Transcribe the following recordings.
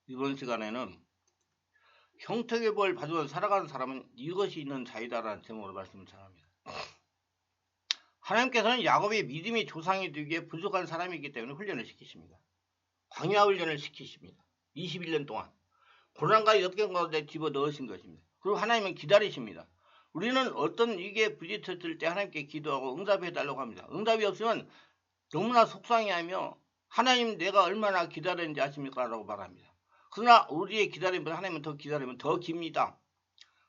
이번 시간에는 형통의 벌 받으며 살아가는 사람은 이것이 있는 자이다라는 제목으로 말씀을 전합니다. 하나님께서는 야곱의 믿음이 조상이 되기에 부족한 사람이기 때문에 훈련을 시키십니다. 광야 훈련을 시키십니다. 21년 동안 고난과 역경 가운데 집어넣으신 것입니다. 그리고 하나님은 기다리십니다. 우리는 어떤 위기에 부딪혔을 때 하나님께 기도하고 응답해달라고 합니다. 응답이 없으면 너무나 속상해하며 하나님 내가 얼마나 기다렸는지 아십니까? 라고 말합니다. 그러나 우리의 기다림은 하나님은 더 기다리면 더 깁니다.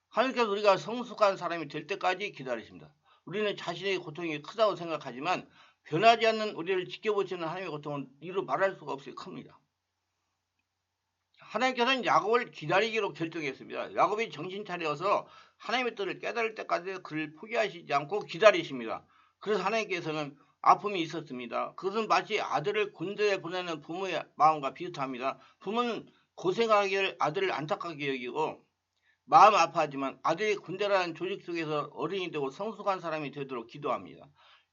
하나님께서 우리가 성숙한 사람이 될 때까지 기다리십니다. 우리는 자신의 고통이 크다고 생각하지만 변하지 않는 우리를 지켜보시는 하나님의 고통은 이루 말할 수가 없이 큽니다. 하나님께서는 야곱을 기다리기로 결정했습니다. 야곱이 정신 차려서 하나님의 뜻을 깨달을 때까지 그를 포기하시지 않고 기다리십니다. 그래서 하나님께서는 아픔이 있었습니다. 그것은 마치 아들을 군대에 보내는 부모의 마음과 비슷합니다. 부모는 고생하기를 아들을 안타깝게 여기고 마음 아파하지만 아들이 군대라는 조직 속에서 어른이 되고 성숙한 사람이 되도록 기도합니다.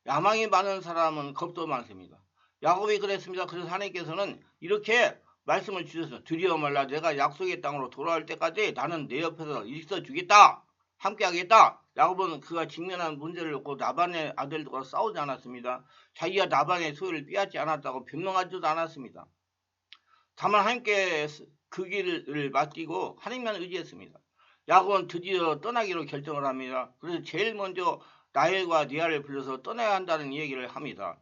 야망이 많은 사람은 겁도 많습니다. 야곱이 그랬습니다. 그래서 하나님께서는 이렇게 말씀을 주셔서 두려워 말라 내가 약속의 땅으로 돌아올 때까지 나는 내 옆에서 있어주겠다. 함께하겠다. 야곱은 그가 직면한 문제를 놓고 나반의 아들들과 싸우지 않았습니다. 자기가 나반의 소유를 빼앗지 않았다고 변명하지도 않았습니다. 다만 하나님께 그 길을 맡기고 하나님만 의지했습니다. 야곱은 드디어 떠나기로 결정을 합니다. 그래서 제일 먼저 라헬과 리아를 불러서 떠나야 한다는 얘기를 합니다.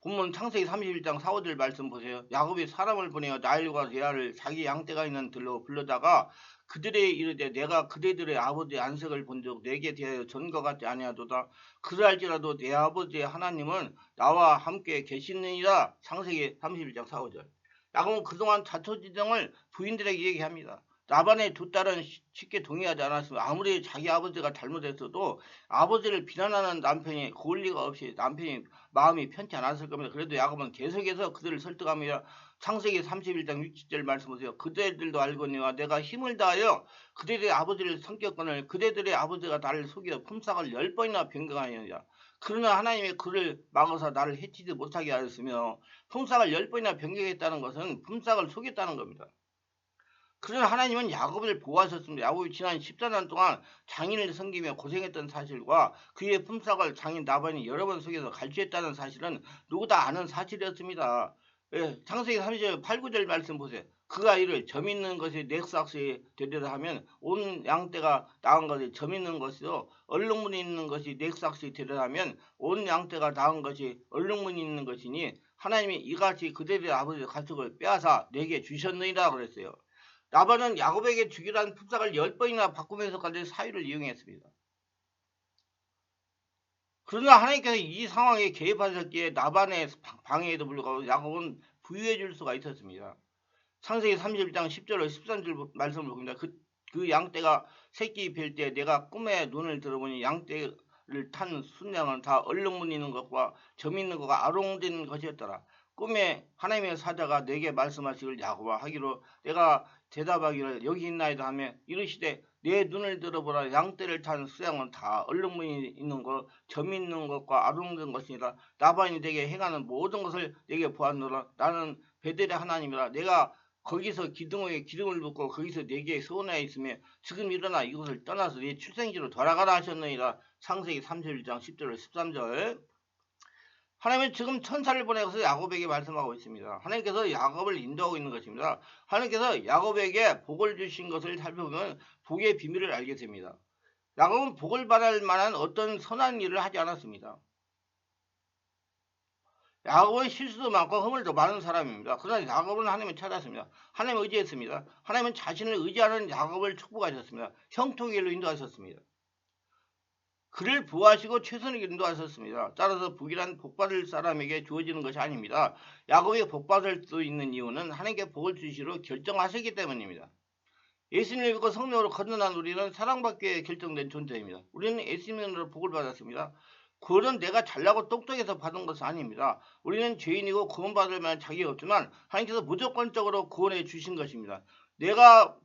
본문 창세기 31장 4, 5절 말씀 보세요. 야곱이 사람을 보내어 라헬과 리아를 자기 양떼가 있는 들로 불러다가 그들의 이르되 내가 그대들의 아버지의 안색을 본즉 내게 대하여 전과 같지 아니하도다. 그러할지라도 내 아버지의 하나님은 나와 함께 계시느니라. 창세기 31장 4, 5절. 야곱은 그동안 자초지정을 부인들에게 얘기합니다. 라반의 두 딸은 쉽게 동의하지 않았으며 아무리 자기 아버지가 잘못했어도 아버지를 비난하는 남편이 고을 리가 없이 남편이 마음이 편치 않았을 겁니다. 그래도 야곱은 계속해서 그들을 설득합니다. 창세기 31장 60절 말씀 보세요. 그대들도 알거니와 내가 힘을 다하여 그대들의 아버지를 성격권을 그대들의 아버지가 나를 속여 품삯을 10번이나 변경하였느니라. 그러나 하나님이 그를 막아서 나를 해치지 못하게 하였으며 품삯을 10번이나 변경했다는 것은 품삯을 속였다는 겁니다. 그러나 하나님은 야곱을 보호하셨습니다. 야곱이 지난 14년 동안 장인을 섬기며 고생했던 사실과 그의 품삯을 장인 나반이 여러 번 속여서 갈취했다는 사실은 누구 다 아는 사실이었습니다. 창세기 30절 8, 9절 말씀 보세요. 그가 이를 점 있는 것이 넥삭스에 되려다 하면 온 양떼가 나은 것이 점 있는 것이요 얼룩무늬 있는 것이 넥삭스에 되려다 하면 온 양떼가 나은 것이 얼룩무늬 있는 것이니 하나님이 이같이 그들의 아버지의 가축을 빼앗아 내게 주셨느니라 그랬어요. 라반은 야곱에게 주기로 품삯을 10번이나 바꾸면서까지 사유를 이용했습니다. 그러나 하나님께서 이 상황에 개입하셨기에 나반의 방해에도 불구하고 야곱은 부유해 줄 수가 있었습니다. 창세기 31장 10절로 13절 말씀을 봅니다. 그 양떼가 새끼 뵐 때 내가 꿈에 눈을 들어보니 양떼를 탄 순양은 다 얼룩무늬 있는 것과 점 있는 것과 아롱된 것이었더라. 꿈에 하나님의 사자가 내게 말씀하시길 야곱아 하기로 내가 대답하기를 여기 있나이다 하며 이르시되 내 눈을 들어보라 양떼를 탄 수양은 다 얼룩무늬 있는 것, 점 있는 것과 아롱된 것이니라. 나반이 내게 행하는 모든 것을 내게 보았노라. 나는 베델의 하나님이라. 내가 거기서 기둥에 기둥을 붓고 거기서 내게 서원하여 있으며 지금 일어나 이곳을 떠나서 네 출생지로 돌아가라 하셨느니라. 창세기 31장 10절 13절. 하나님은 지금 천사를 보내서 야곱에게 말씀하고 있습니다. 하나님께서 야곱을 인도하고 있는 것입니다. 하나님께서 야곱에게 복을 주신 것을 살펴보면 복의 비밀을 알게 됩니다. 야곱은 복을 받을 만한 어떤 선한 일을 하지 않았습니다. 야곱은 실수도 많고 허물도 많은 사람입니다. 그러나 야곱은 하나님을 찾았습니다. 하나님을 의지했습니다. 하나님은 자신을 의지하는 야곱을 축복하셨습니다. 형통의 길로 인도하셨습니다. 그를 보호하시고 최선의 길로 인도하셨습니다. 따라서 복이란 복받을 사람에게 주어지는 것이 아닙니다. 야곱이 복받을 수 있는 이유는 하나님께 복을 주시기로 결정하셨기 때문입니다. 예수님을 믿고 성령으로 거듭난 우리는 사랑받기에 결정된 존재입니다. 우리는 예수님으로 복을 받았습니다. 구원은 내가 잘나고 똑똑해서 받은 것은 아닙니다. 우리는 죄인이고 구원받을 만한 자격이 없지만 하나님께서 무조건적으로 구원해 주신 것입니다. 내가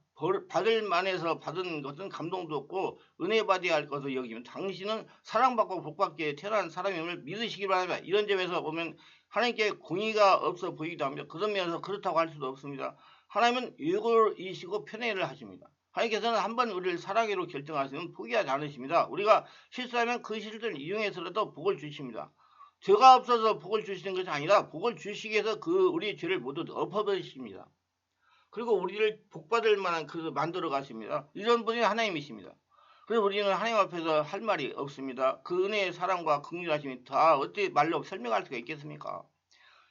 받을 만해서 받은 것은 감동도 없고 은혜 받아야 할 것을 여기면 당신은 사랑받고 복받기에 태어난 사람임을 믿으시기 바랍니다. 이런 점에서 보면 하나님께 공의가 없어 보이기도 합니다. 그런 면에서 그렇다고 할 수도 없습니다. 하나님은 유골이시고 편애를 하십니다. 하나님께서는 한번 우리를 사랑으로 결정하시면 포기하지 않으십니다. 우리가 실수하면 그 실수를 이용해서라도 복을 주십니다. 죄가 없어서 복을 주시는 것이 아니라 복을 주시기 위해서 그 우리 죄를 모두 엎어버리십니다. 그리고 우리를 복받을 만한 그릇 만들어 가십니다. 이런 분이 하나님이십니다. 그래서 우리는 하나님 앞에서 할 말이 없습니다. 그 은혜의 사랑과 긍휼하심이 다 어떻게 말로 설명할 수가 있겠습니까?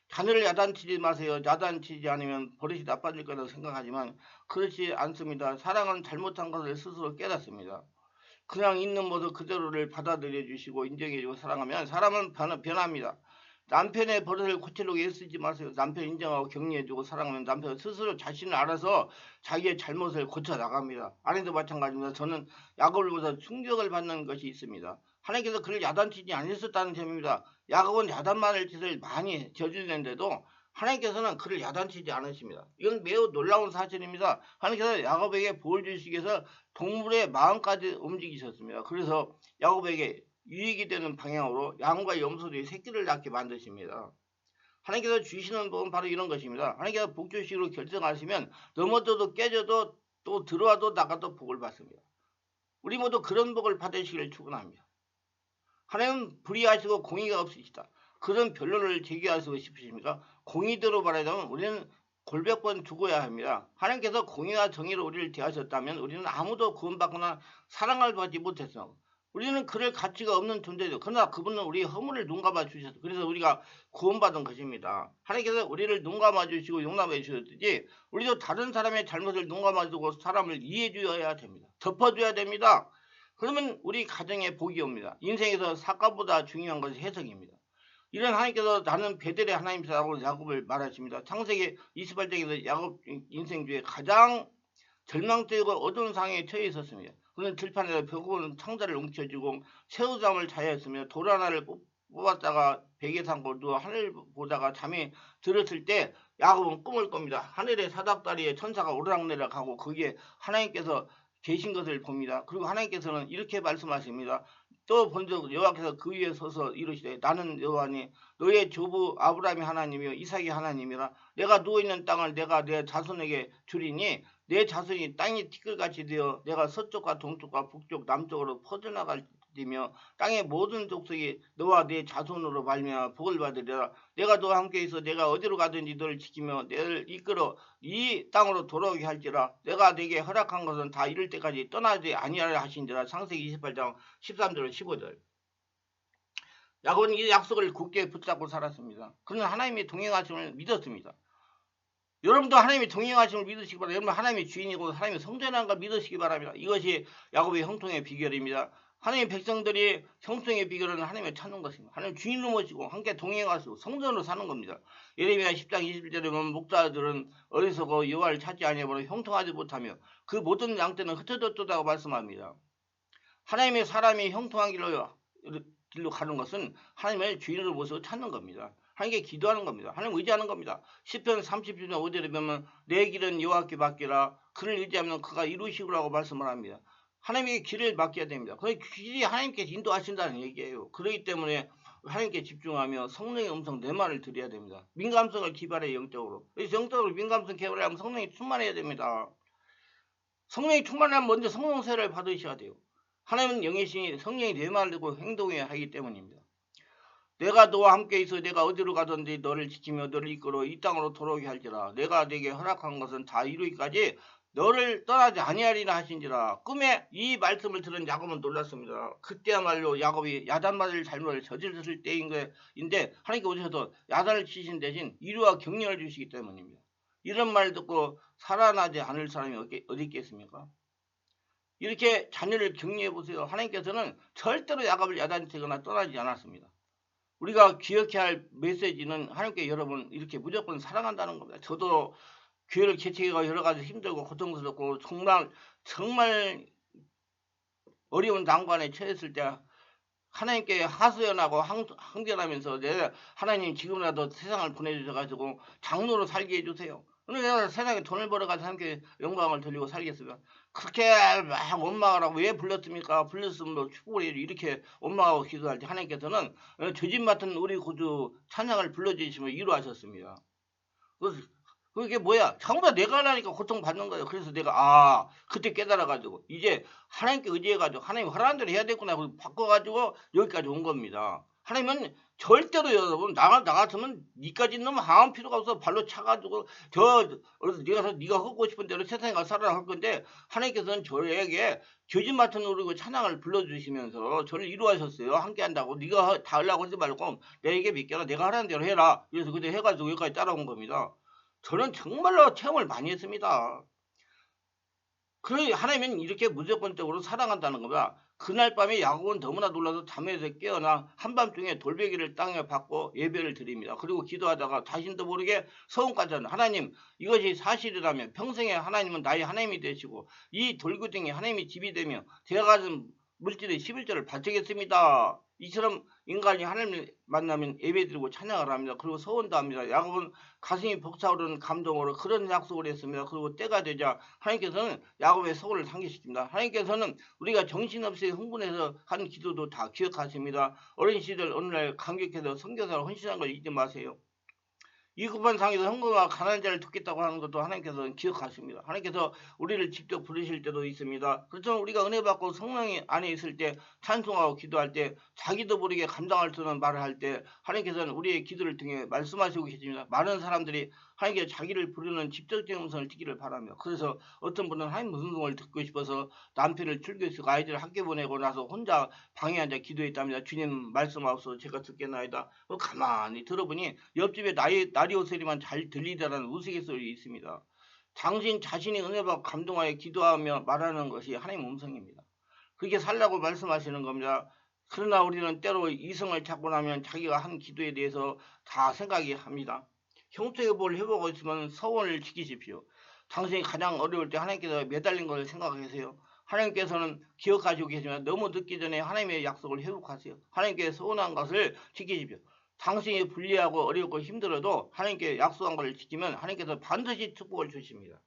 자녀를 야단치지 마세요. 야단치지 않으면 버릇이 나빠질 거라고 생각하지만 그렇지 않습니다. 사랑은 잘못한 것을 스스로 깨닫습니다. 그냥 있는 모습 그대로를 받아들여 주시고 인정해 주고 사랑하면 사람은 변합니다. 남편의 버릇을 고치려고 애쓰지 마세요. 남편 인정하고 격려해 주고 사랑하면 남편 스스로 자신을 알아서 자기의 잘못을 고쳐 나갑니다. 아내도 마찬가지입니다. 저는 야곱을 보면서 충격을 받는 것이 있습니다. 하나님께서 그를 야단치지 않으셨다는 점입니다. 야곱은 야단만을 짓을 많이 저질렀는데도 하나님께서는 그를 야단치지 않으십니다. 이건 매우 놀라운 사실입니다. 하나님께서 야곱에게 복을 주시기 위해서 동물의 마음까지 움직이셨습니다. 그래서 야곱에게 유익이 되는 방향으로 양과 염소들이 새끼를 낳게 만드십니다. 하나님께서 주시는 복은 바로 이런 것입니다. 하나님께서 복주식으로 결정하시면 넘어져도 깨져도 또 들어와도 나가도 복을 받습니다. 우리 모두 그런 복을 받으시기를 축원합니다. 하나님은 불의하시고 공의가 없으시다. 그런 변론을 제기하시고 싶으십니까? 공의대로 말하자면 우리는 골백번 죽어야 합니다. 하나님께서 공의와 정의로 우리를 대하셨다면 우리는 아무도 구원받거나 사랑을 받지 못했어. 우리는 그럴 가치가 없는 존재죠. 그러나 그분은 우리의 허물을 눈감아 주셨어요. 그래서 우리가 구원받은 것입니다. 하나님께서 우리를 눈감아 주시고 용납해 주셨듯이 우리도 다른 사람의 잘못을 눈감아 주고 사람을 이해해 줘야 됩니다. 덮어줘야 됩니다. 그러면 우리 가정에 복이 옵니다. 인생에서 사과보다 중요한 것이 해석입니다. 이런 하나님께서 나는 베델의 하나님이라고 야곱을 말하십니다. 창세기 28장에서 야곱 인생 중에 가장 절망적이고 어두운 상황에 처해 있었습니다. 그는 들판에서 벽은 창자를 움켜쥐고 새우잠을 자야 했으며 돌 하나를 뽑았다가 베개 삼고 누워 하늘 보다가 잠이 들었을 때 야곱은 꿈을 꿉니다. 하늘의 사닥다리에 천사가 오르락내락 하고 거기에 하나님께서 계신 것을 봅니다. 그리고 하나님께서는 이렇게 말씀하십니다. 또 본적 여호와께서 그 위에 서서 이르시되 나는 여호와니 너의 조부 아브라함이 하나님이요 이삭이 하나님이라. 내가 누워있는 땅을 내가 내 자손에게 주리니 내 자손이 땅이 티끌같이 되어 내가 서쪽과 동쪽과 북쪽 남쪽으로 퍼져나갈지며 땅의 모든 족속이 너와 내 자손으로 말미암아 복을 받으리라. 내가 너와 함께 있어 내가 어디로 가든지 너를 지키며 너를 이끌어 이 땅으로 돌아오게 할지라. 내가 네게 허락한 것은 다 이룰 때까지 떠나지 아니하라 하신지라. 창세기 28장 13절 15절. 야곱은 이 약속을 굳게 붙잡고 살았습니다. 그는 하나님의 동행하심을 믿었습니다. 여러분도 하나님의 동행하심을 믿으시기 바랍니다. 여러분 하나님의 주인이고 하나님의 성전이라는 걸 믿으시기 바랍니다. 이것이 야곱의 형통의 비결입니다. 하나님의 백성들이 형통의 비결은 하나님을 찾는 것입니다. 하나님 주인으로 모시고 함께 동행하시고 성전으로 사는 겁니다. 예레미야 10장 21절에 보면 목자들은 어리석어 여호와를 찾지 아니하므로 형통하지 못하며 그 모든 양떼는 흩어졌다고 말씀합니다. 하나님의 사람이 형통한 길로 가는 것은 하나님의 주인으로 모시고 찾는 겁니다. 하나님께 기도하는 겁니다. 하나님 의지하는 겁니다. 시편 30편 5절에 보면 내 길은 여호와께 맡기라. 그를 의지하면 그가 이루시리라고 말씀을 합니다. 하나님에게 길을 맡겨야 됩니다. 그 길이 하나님께서 인도하신다는 얘기예요. 그렇기 때문에 하나님께 집중하며 성령의 음성 내 말을 드려야 됩니다. 민감성을 기발해 영적으로. 영적으로 민감성 개발하면 성령이 충만해야 됩니다. 성령이 충만하면 먼저 성령세를 받으셔야 돼요. 하나님은 영이시니 성령이 내 말을 듣고 행동해야 하기 때문입니다. 내가 너와 함께 있어 내가 어디로 가든지 너를 지키며 너를 이끌어 이 땅으로 돌아오게 할지라. 내가 네게 허락한 것은 다 이루기까지 너를 떠나지 아니하리라 하신지라. 꿈에 이 말씀을 들은 야곱은 놀랐습니다. 그때야말로 야곱이 야단맞을 잘못을 저질렀을 때인데 하나님께 오셔서 야단을 치신 대신 이루와 격려를 주시기 때문입니다. 이런 말 듣고 살아나지 않을 사람이 어디 있겠습니까? 이렇게 자녀를 격려해 보세요. 하나님께서는 절대로 야곱을 야단치거나 떠나지 않았습니다. 우리가 기억해야 할 메시지는 하나님께 여러분 이렇게 무조건 사랑한다는 겁니다. 저도 교회를 개척하기가 여러 가지 힘들고 고통스럽고 정말 어려운 난관에 처했을 때 하나님께 하소연하고 항변하면서 내가 하나님 지금이라도 세상을 보내주셔가지고 장로로 살게 해주세요. 근데 내가 세상에 돈을 벌어가지고 하나님께 영광을 돌리고 살겠으면 그렇게 막 원망하라고 왜 불렀습니까? 불렀으면 뭐 축복을 해야지. 이렇게 원망하고 기도할 때 하나님께서는 죄짐 맡은 우리 구주 찬양을 불러주시며 위로하셨습니다. 그게 뭐야? 전부 다 내가 하려니까 고통받는 거예요. 그래서 내가 그때 깨달아가지고 이제 하나님께 의지해가지고 하나님 하라는 대로 해야 되겠구나 하고 바꿔가지고 여기까지 온 겁니다. 하나님은 절대로 여러분 나 같으면 니까지 놈 항한 필요가 없어. 발로 차가지고 네가 하고 싶은 대로 세상에 가서 살아라 할 건데, 하나님께서는 저에게 죄짓 맡은 노리고 찬양을 불러주시면서 저를 이루하셨어요. 함께 한다고. 네가 다 하려고 하지 말고 내게 맡겨라. 내가 하라는 대로 해라. 그래서 그때 해가지고 여기까지 따라온 겁니다. 저는 정말로 체험을 많이 했습니다. 그래 하나님은 이렇게 무조건적으로 사랑한다는 겁니다. 그날 밤에 야곱은 너무나 놀라서 잠에서 깨어나 한밤중에 돌베개를 땅에 박고 예배를 드립니다. 그리고 기도하다가 자신도 모르게 서원까지 하는, 하나님 이것이 사실이라면 평생에 하나님은 나의 하나님이 되시고 이 돌구덩이 하나님이 집이 되며 제가 가진 물질의 11조를 바치겠습니다. 이처럼 인간이 하나님을 만나면 예배드리고 찬양을 합니다. 그리고 서원도 합니다. 야곱은 가슴이 벅차오르는 감동으로 그런 약속을 했습니다. 그리고 때가 되자 하나님께서는 야곱의 소원을 상기시킵니다. 하나님께서는 우리가 정신없이 흥분해서 하는 기도도 다 기억하십니다. 어린 시절 어느 날 감격해서 선교사를 헌신한 걸 잊지 마세요. 이 급한 상에서 흥분과 가난한 자를 돕겠다고 하는 것도 하나님께서는 기억하십니다. 하나님께서 우리를 직접 부르실 때도 있습니다. 그렇지만 우리가 은혜 받고 성령이 안에 있을 때, 찬송하고 기도할 때, 자기도 모르게 감당할 수 없는 말을 할 때 하나님께서는 우리의 기도를 통해 말씀하시고 계십니다. 많은 사람들이 하나님께 자기를 부르는 직접적인 음성을 듣기를 바랍니다. 그래서 어떤 분은 하나님 무슨 음성을 듣고 싶어서 남편을 출교시키고 아이들을 학교 보내고 나서 혼자 방에 앉아 기도했답니다. 주님 말씀하옵소서 제가 듣겠나이다. 가만히 들어보니 옆집에 나리오 소리만 잘 들리다라는 우스갯소리 있습니다. 당신 자신이 은혜받고 감동하여 기도하며 말하는 것이 하나님의 음성입니다. 그렇게 살라고 말씀하시는 겁니다. 그러나 우리는 때로 이성을 찾고 나면 자기가 한 기도에 대해서 다 생각이 합니다. 형통의 뭘 해보고 있으면 서원을 지키십시오. 당신이 가장 어려울 때 하나님께서 매달린 것을 생각하세요. 하나님께서는 기억하시고 계시면 너무 늦기 전에 하나님의 약속을 회복하세요. 하나님께 서원한 것을 지키십시오. 당신이 불리하고 어렵고 힘들어도 하나님께 약속한 것을 지키면 하나님께서 반드시 축복을 주십니다.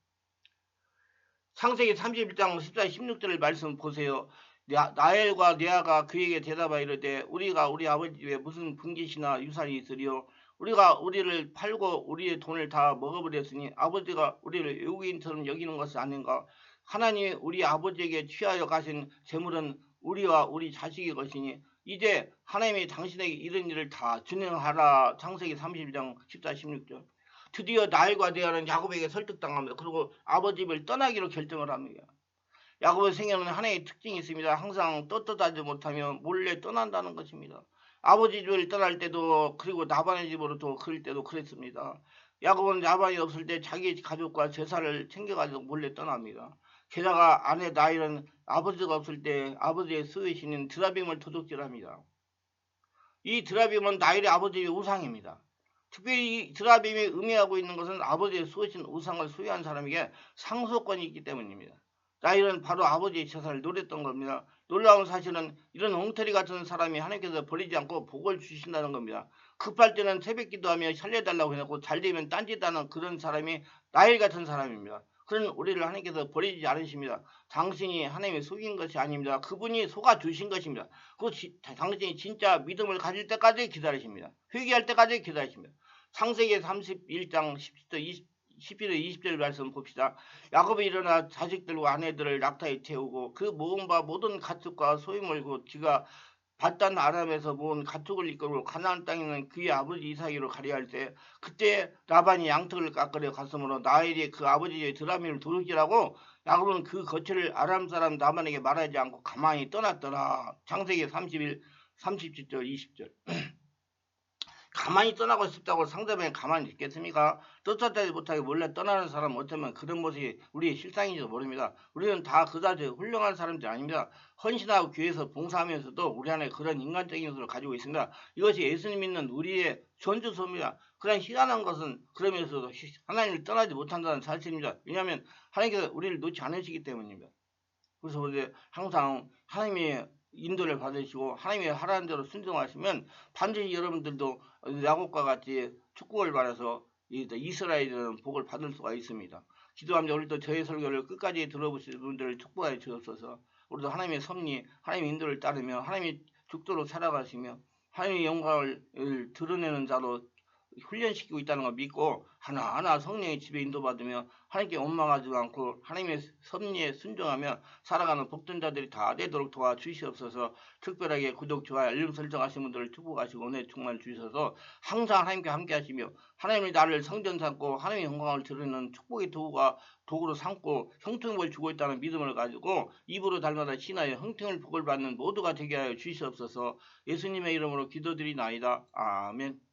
창세기 31장 14, 16절을 말씀 보세요. 라헬과 레아가 그에게 대답하여 이르되 우리가 우리 아버지 집에 무슨 분깃이나 유산이 있으리요. 우리가 우리를 팔고 우리의 돈을 다 먹어버렸으니 아버지가 우리를 외국인처럼 여기는 것이 아닌가. 하나님이 우리 아버지에게 취하여 가신 재물은 우리와 우리 자식의 것이니 이제 하나님이 당신에게 이런 일을 다 준행하라. 창세기 31장 14, 16절. 드디어 라헬과 레아는 야곱에게 설득당합니다. 그리고 아버지 집을 떠나기로 결정을 합니다. 야곱의 생애는 하나의 특징이 있습니다. 항상 떳떳하지 못하면 몰래 떠난다는 것입니다. 아버지 집을 떠날 때도 그리고 라반의 집으로 또 그럴 때도 그랬습니다. 야곱은 라반이 없을 때 자기 가족과 제사를 챙겨가지고 몰래 떠납니다. 게다가 아내 라헬은 아버지가 없을 때 아버지의 수의 신인 드라빔을 도둑질합니다. 이 드라빔은 라헬의 아버지의 우상입니다. 특별히 이 드라빔이 의미하고 있는 것은 아버지의 수호신 우상을 소유한 사람에게 상속권이 있기 때문입니다. 라헬은 바로 아버지의 제사를 노렸던 겁니다. 놀라운 사실은 이런 엉터리 같은 사람이 하나님께서 버리지 않고 복을 주신다는 겁니다. 급할 때는 새벽 기도하며 살려달라고 해놓고 잘되면 딴짓하는 그런 사람이 라헬 같은 사람입니다. 그런 우리를 하나님께서 버리지 않으십니다. 당신이 하나님의 속인 것이 아닙니다. 그분이 속아주신 것입니다. 당신이 진짜 믿음을 가질 때까지 기다리십니다. 회개할 때까지 기다리십니다. 창세기 31장 11절 20절 말씀 봅시다. 야곱이 일어나 자식들과 아내들을 낙타에 태우고 그 모은 바 모든 가축과 소유 몰고 그가 바단 아람에서 모은 가축을 이끌고 가나안 땅에 있는 그의 아버지 이삭으로 가려 할 때 그때 라반이 양털을 깎으려 갔으므로 라헬이 그 아버지의 드라미를 도둑질하고 야곱은 그 거처를 아람 사람 라반에게 말하지 않고 가만히 떠났더라. 창세기 31, 37절 20절. 가만히 떠나고 싶다고 상대방이 가만히 있겠습니까? 떳떳하지 못하게 몰래 떠나는 사람은 어쩌면 그런 모습이 우리의 실상인지도 모릅니다. 우리는 다 그다지 훌륭한 사람들이 아닙니다. 헌신하고 교회에서 봉사하면서도 우리 안에 그런 인간적인 요소를 가지고 있습니다. 이것이 예수님 믿는 우리의 전주소입니다. 그런 희한한 것은 그러면서도 하나님을 떠나지 못한다는 사실입니다. 왜냐하면 하나님께서 우리를 놓지 않으시기 때문입니다. 그래서 우리 항상 하나님의 인도를 받으시고 하나님의 하라는 대로 순종하시면 반드시 여러분들도 야곱과 같이 축복을 받아서 이스라엘은 복을 받을 수가 있습니다. 기도합니다. 우리도 저의 설교를 끝까지 들어보시는 분들을 축복하여 주옵소서. 우리도 하나님의 섭리, 하나님의 인도를 따르며 하나님의 죽도록 살아가시며 하나님의 영광을 드러내는 자로 훈련시키고 있다는 걸 믿고 하나하나 성령의 집에 인도받으며 하나님께 원망하지 않고 하나님의 섭리에 순종하며 살아가는 복된 자들이 다 되도록 도와주시옵소서. 특별하게 구독, 좋아요, 알림 설정하신 분들을 축복하시고 은혜 충만 주셔서 항상 하나님께 함께 하시며 하나님이 나를 성전 삼고 하나님의 영광을 드리는 축복의 도구로 삼고 형통을 주고 있다는 믿음을 가지고 입으로 달마다 신하여 형통을 복을 받는 모두가 되게 하여 주시옵소서. 예수님의 이름으로 기도드리나이다. 아멘.